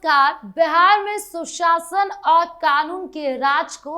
नमस्कार। बिहार में सुशासन और कानून के राज को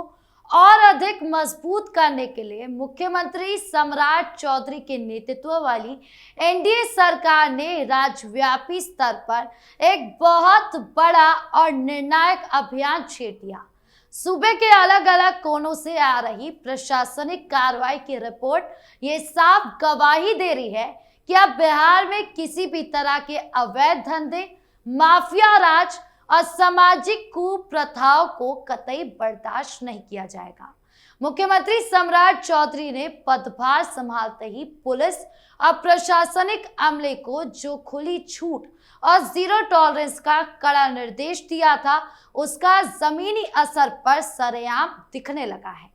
और अधिक मजबूत करने के लिए मुख्यमंत्री सम्राट चौधरी के नेतृत्व वाली एनडीए सरकार ने राज्यव्यापी स्तर पर एक बहुत बड़ा और निर्णायक अभियान छेड़ दिया। सूबे के अलग अलग कोनों से आ रही प्रशासनिक कार्रवाई की रिपोर्ट ये साफ गवाही दे रही है कि अब बिहार में किसी भी तरह के अवैध धंधे, माफिया राज और सामाजिक कुप्रथाओं को कतई बर्दाश्त नहीं किया जाएगा। मुख्यमंत्री सम्राट चौधरी ने पदभार संभालते ही पुलिस और प्रशासनिक अमले को जो खुली छूट और जीरो टॉलरेंस का कड़ा निर्देश दिया था, उसका जमीनी असर पर सरेआम दिखने लगा है।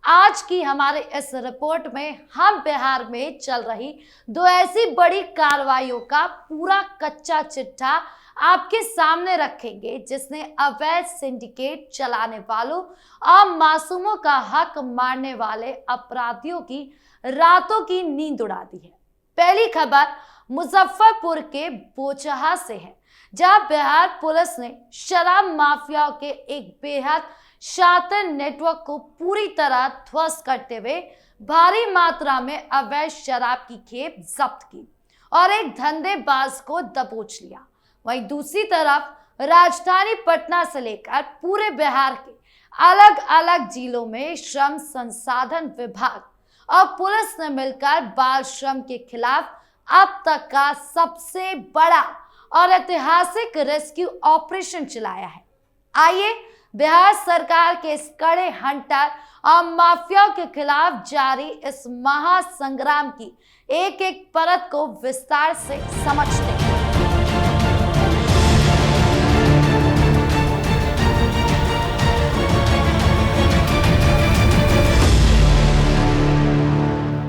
आज की हमारे इस रिपोर्ट में हम बिहार में चल रही दो ऐसी बड़ी कार्रवाइयों का पूरा कच्चा चिट्ठा आपके सामने रखेंगे, जिसने अवैध सिंडिकेट चलाने वालों और मासूमों का हक मारने वाले अपराधियों की रातों की नींद उड़ा दी है। पहली खबर मुजफ्फरपुर के बोचहा से है, जहां बिहार पुलिस ने शराब माफियाओं के एक बेहद शातिर नेटवर्क को पूरी तरह ध्वस्त करते हुए भारी मात्रा में अवैध शराब की खेप जब्त की और एक धंधेबाज को दबोच लिया। वहीं दूसरी तरफ राजधानी पटना से लेकर पूरे बिहार के अलग अलग जिलों में श्रम संसाधन विभाग और पुलिस ने मिलकर बाल श्रम के खिलाफ अब तक का सबसे बड़ा और ऐतिहासिक रेस्क्यू ऑपरेशन चलाया है। आइए बिहार सरकार के इस कड़े हंटर और माफियाओं के खिलाफ जारी इस महासंग्राम की एक एक परत को विस्तार से समझते हैं।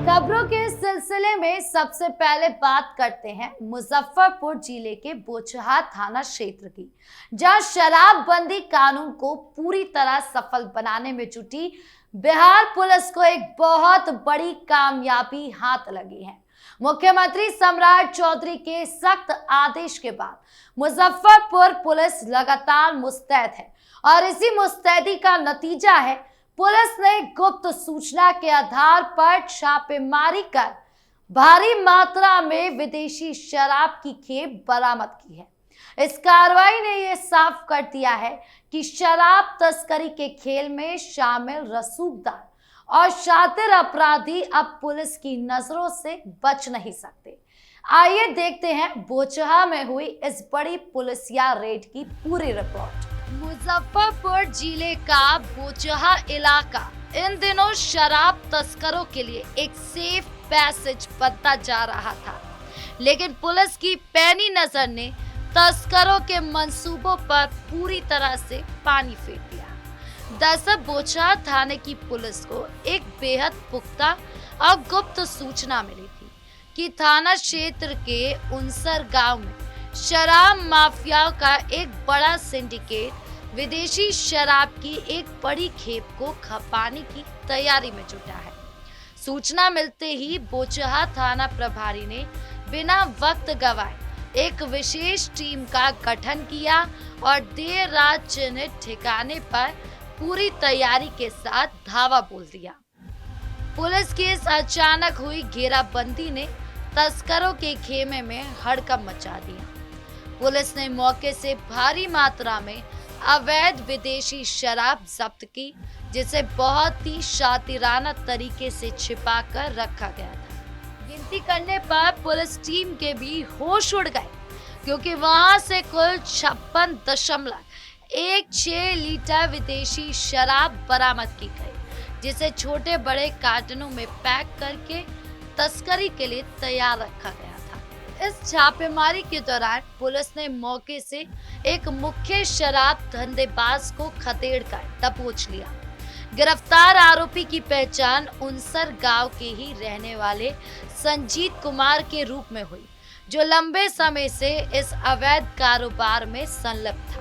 खबरों के इस सिलसिले में सबसे पहले बात करते हैं मुजफ्फरपुर जिले के बोचहा थाना क्षेत्र की, जहां शराबबंदी कानून को पूरी तरह सफल बनाने में जुटी बिहार पुलिस को एक बहुत बड़ी कामयाबी हाथ लगी है। मुख्यमंत्री सम्राट चौधरी के सख्त आदेश के बाद मुजफ्फरपुर पुलिस लगातार मुस्तैद है और इसी मुस्तैदी का नतीजा है पुलिस ने गुप्त सूचना के आधार पर छापेमारी कर भारी मात्रा में विदेशी शराब की खेप बरामद की है। इस कार्रवाई ने यह साफ कर दिया है कि शराब तस्करी के खेल में शामिल रसूखदार और शातिर अपराधी अब पुलिस की नजरों से बच नहीं सकते। आइए देखते हैं बोचहा में हुई इस बड़ी पुलिसिया रेड की पूरी रिपोर्ट। मुजफ्फरपुर जिले का बोचहा इलाका इन दिनों शराब तस्करों के लिए एक सेफ पैसेज बनता जा रहा था, लेकिन पुलिस की पैनी नजर ने तस्करों के मंसूबों पर पूरी तरह से पानी फेर दिया। दरअसल बोचहा थाने की पुलिस को एक बेहद पुख्ता और गुप्त सूचना मिली थी कि थाना क्षेत्र के उनसर गांव में शराब माफिया का एक बड़ा सिंडिकेट विदेशी शराब की एक बड़ी खेप को खपाने की तैयारी में जुटा है। सूचना मिलते ही बोचहा थाना प्रभारी ने बिना वक्त गवाए एक विशेष टीम का गठन किया और देर रात चिन्हित ठिकाने पर पूरी तैयारी के साथ धावा बोल दिया। पुलिस की इस अचानक हुई घेराबंदी ने तस्करों के खेमे में हड़कंप मचा दिया। पुलिस ने मौके से भारी मात्रा में अवैध विदेशी शराब जब्त की, जिसे बहुत ही शातिराना तरीके से छिपा कर रखा गया था। गिनती करने पर पुलिस टीम के भी होश उड़ गए, क्योंकि वहां से कुल 56.16 लीटर विदेशी शराब बरामद की गई, जिसे छोटे बड़े कार्टनों में पैक करके तस्करी के लिए तैयार रखा गया था। इस छापेमारी के दौरान पुलिस ने मौके से एक मुख्य शराब धंधेबाज को खदेड़ कर दबोच लिया। गिरफ्तार आरोपी की पहचान उनसर गांव के ही रहने वाले संजीत कुमार के रूप में हुई, जो लंबे समय से इस अवैध कारोबार में संलिप्त था।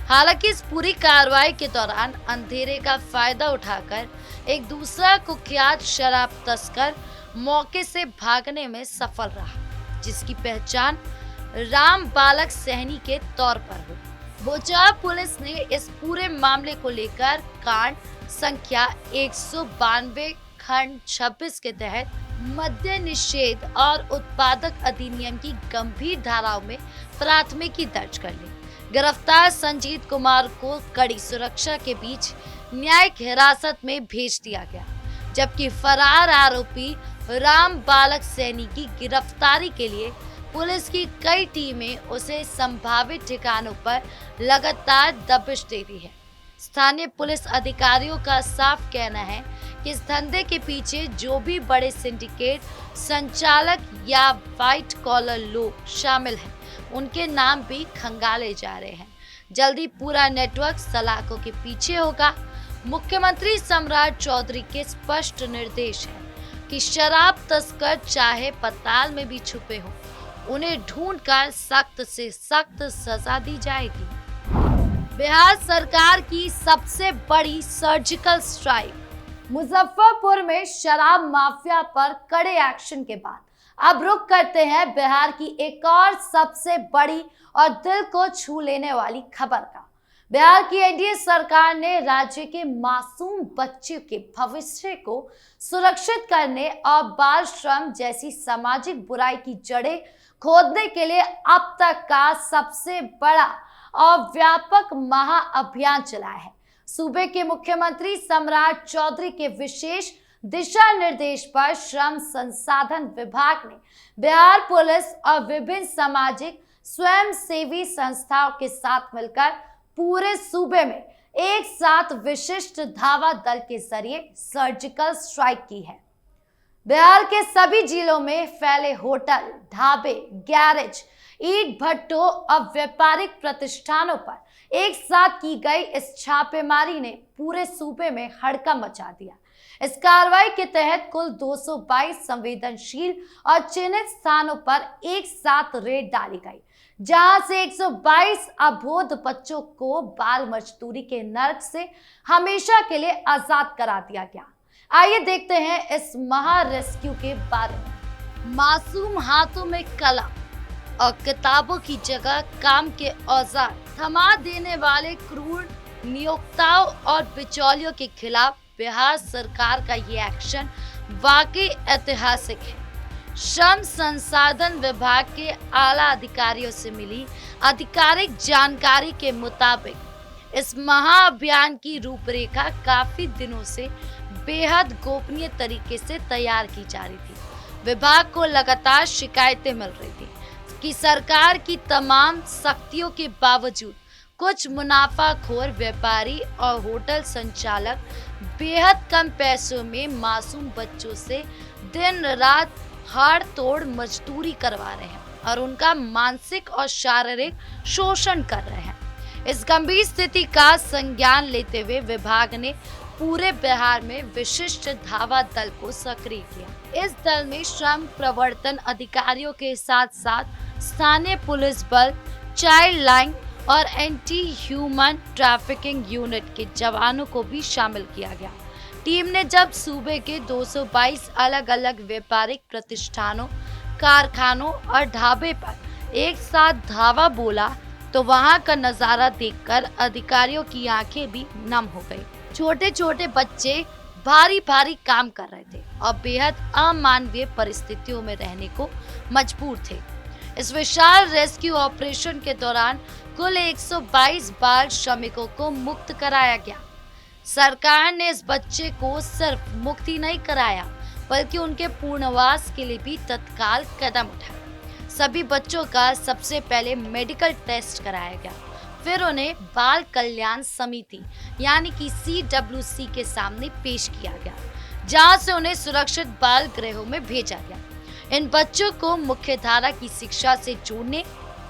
हालांकि इस पूरी कार्रवाई के दौरान अंधेरे का फायदा उठाकर एक दूसरा कुख्यात शराब तस्कर मौके से भागने में सफल रहा, जिसकी पहचान राम बालक सहनी के तौर पर हुई। बोचार पुलिस ने इस पूरे मामले को लेकर कांड संख्या 192 खंड 26 के तहत मद्य निषेध और उत्पादक अधिनियम की गंभीर धाराओं में प्राथमिकी दर्ज कर ली। गिरफ्तार संजीत कुमार को कड़ी सुरक्षा के बीच न्यायिक हिरासत में भेज दिया गया, जबकि फरार आरोपी राम बालक सैनी की गिरफ्तारी के लिए पुलिस की कई टीमें उसे संभावित ठिकानों पर लगातार दबिश दे रही है। स्थानीय पुलिस अधिकारियों का साफ कहना है कि इस धंधे के पीछे जो भी बड़े सिंडिकेट संचालक या व्हाइट कॉलर लोग शामिल हैं, उनके नाम भी खंगाले जा रहे हैं। जल्दी पूरा नेटवर्क सलाखों के पीछे होगा। मुख्यमंत्री सम्राट चौधरी के स्पष्ट निर्देश है कि शराब तस्कर चाहे पाताल में भी छुपे हो, उन्हें ढूंढकर सख्त से सख्त सजा दी जाएगी। बिहार सरकार की सबसे बड़ी सर्जिकल स्ट्राइक। मुजफ्फरपुर में शराब माफिया पर कड़े एक्शन के बाद अब रुख करते हैं बिहार की एक और सबसे बड़ी और दिल को छू लेने वाली खबर का। बिहार की एनडीए सरकार ने राज्य के मासूम बच्चों के भविष्य को सुरक्षित करने और बाल श्रम जैसी सामाजिक बुराई की जड़ें खोदने के लिए अब तक का सबसे बड़ा और व्यापक महाअभियान चलाया है। सूबे के मुख्यमंत्री सम्राट चौधरी के विशेष दिशा निर्देश पर श्रम संसाधन विभाग ने बिहार पुलिस और विभिन्न सामाजिक स्वयंसेवी संस्थाओं के साथ मिलकर पूरे सूबे में एक साथ विशिष्ट धावा दल के जरिए सर्जिकल स्ट्राइक की है। बिहार के सभी जिलों में फैले होटल, ढाबे, गैरेज, ईंट भट्टों और व्यापारिक प्रतिष्ठानों पर एक साथ की गई इस छापेमारी ने पूरे सूबे में हड़कंप मचा दिया। इस कार्रवाई के तहत कुल 222 संवेदनशील और चिन्हित स्थानों पर एक साथ रेड डाली गई, जहां से 122 अबोध बच्चों को बाल मजदूरी के नर्क से हमेशा के लिए आजाद करा दिया गया। आइए देखते हैं इस महा रेस्क्यू के बारे में। मासूम हाथों में कलम और किताबों की जगह काम के औजार थमा देने वाले क्रूर नियोक्ताओं और बिचौलियों के खिलाफ बिहार सरकार का ये एक्शन वाकई ऐतिहासिक है। श्रम संसाधन विभाग के आला अधिकारियों से मिली आधिकारिक जानकारी के मुताबिक इस महाअभियान की रूपरेखा काफी दिनों से बेहद गोपनीय तरीके से तैयार की जा रही थी। विभाग को लगातार शिकायतें मिल रही थी कि सरकार की तमाम सख्तियों के बावजूद कुछ मुनाफाखोर व्यापारी और होटल संचालक बेहद कम पैसों में मासूम बच्चों से दिन रात हाड़ तोड़ मजदूरी करवा रहे हैं और उनका मानसिक और शारीरिक शोषण कर रहे हैं। इस गंभीर स्थिति का संज्ञान लेते हुए विभाग ने पूरे बिहार में विशिष्ट धावा दल को सक्रिय किया। इस दल में श्रम प्रवर्तन अधिकारियों के साथ साथ स्थानीय पुलिस बल, चाइल्ड लाइन और एंटी ह्यूमन ट्रैफिकिंग यूनिट के जवानों को भी शामिल किया गया। टीम ने जब सूबे के 222 अलग अलग व्यापारिक प्रतिष्ठानों, कारखानों और ढाबे पर एक साथ धावा बोला तो वहां का नजारा देखकर अधिकारियों की आंखें भी नम हो गई। छोटे छोटे बच्चे भारी भारी काम कर रहे थे और बेहद अमानवीय परिस्थितियों में रहने को मजबूर थे। इस विशाल रेस्क्यू ऑपरेशन के दौरान कुल 122 बाल श्रमिकों को मुक्त कराया गया। सरकार ने इस बच्चे को सिर्फ मुक्ति नहीं कराया, बल्कि उनके पुनर्वास के लिए भी तत्काल कदम उठाए। सभी बच्चों का सबसे पहले मेडिकल टेस्ट कराया गया, फिर उन्हें बाल कल्याण समिति यानी कि CWC के सामने पेश किया गया, जहां से उन्हें सुरक्षित बाल गृहों में भेजा गया। इन बच्चों को मुख्यधारा की शिक्षा से जोड़ने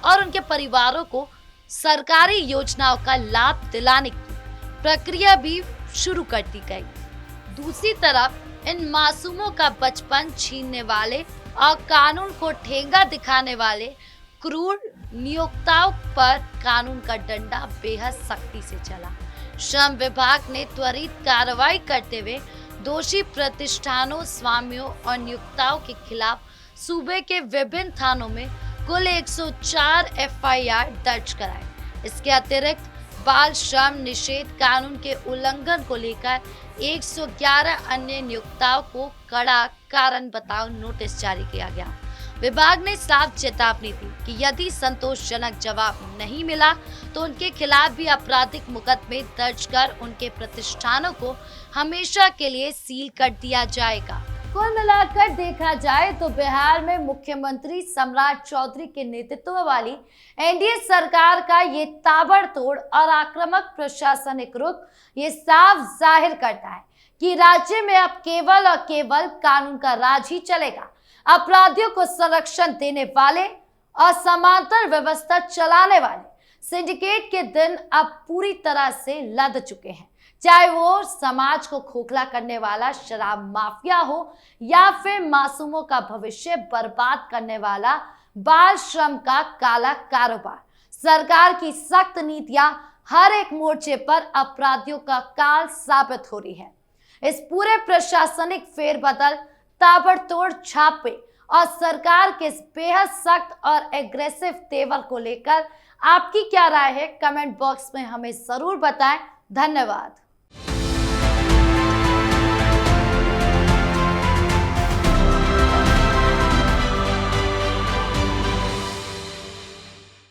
और उनके परिवारों को सरकारी योजनाओं का लाभ दिलाने की प्रक्रिया भी शुरू कर दी गई। दूसरी तरफ इन मासूमों का बचपन छीनने वाले और कानून को ठेंगा दिखाने वाले क्रूर नियोक्ताओं पर कानून का डंडा बेहद सख्ती से चला। श्रम विभाग ने त्वरित कार्रवाई करते हुए दोषी प्रतिष्ठानों, स्वामियों और नियोक्ताओं के खिलाफ सूबे के विभिन्न थानों में कुल 104 FIR दर्ज कराए। इसके अतिरिक्त बाल श्रम निषेध कानून के उल्लंघन को लेकर 111 अन्य नियोक्ताओं को कड़ा कारण बताओ नोटिस जारी किया गया। विभाग ने साफ चेतावनी दी कि यदि संतोषजनक जवाब नहीं मिला तो उनके खिलाफ भी आपराधिक मुकदमे दर्ज कर उनके प्रतिष्ठानों को हमेशा के लिए सील कर दिया जाएगा। कुल मिलाकर देखा जाए तो बिहार में मुख्यमंत्री सम्राट चौधरी के नेतृत्व वाली एनडीए सरकार का ये ताबड़तोड़ और आक्रामक प्रशासनिक रुख ये साफ जाहिर करता है कि राज्य में अब केवल और केवल कानून का राज ही चलेगा। अपराधियों को संरक्षण देने वाले और समांतर व्यवस्था चलाने वाले सिंडिकेट के दिन अब पूरी तरह से लद चुके हैं, चाहे वो समाज को खोखला करने वाला शराब माफिया हो या फिर मासूमों का भविष्य बर्बाद करने वाला बाल श्रम का काला कारोबार। सरकार की सख्त नीतियां हर एक मोर्चे पर अपराधियों का काल साबित हो रही है। इस पूरे प्रशासनिक फेरबदल, ताबड़तोड़ छापे और सरकार के इस बेहद सख्त और एग्रेसिव तेवर को लेकर आपकी क्या राय है? कमेंट बॉक्स में हमें जरूर बताएं। धन्यवाद।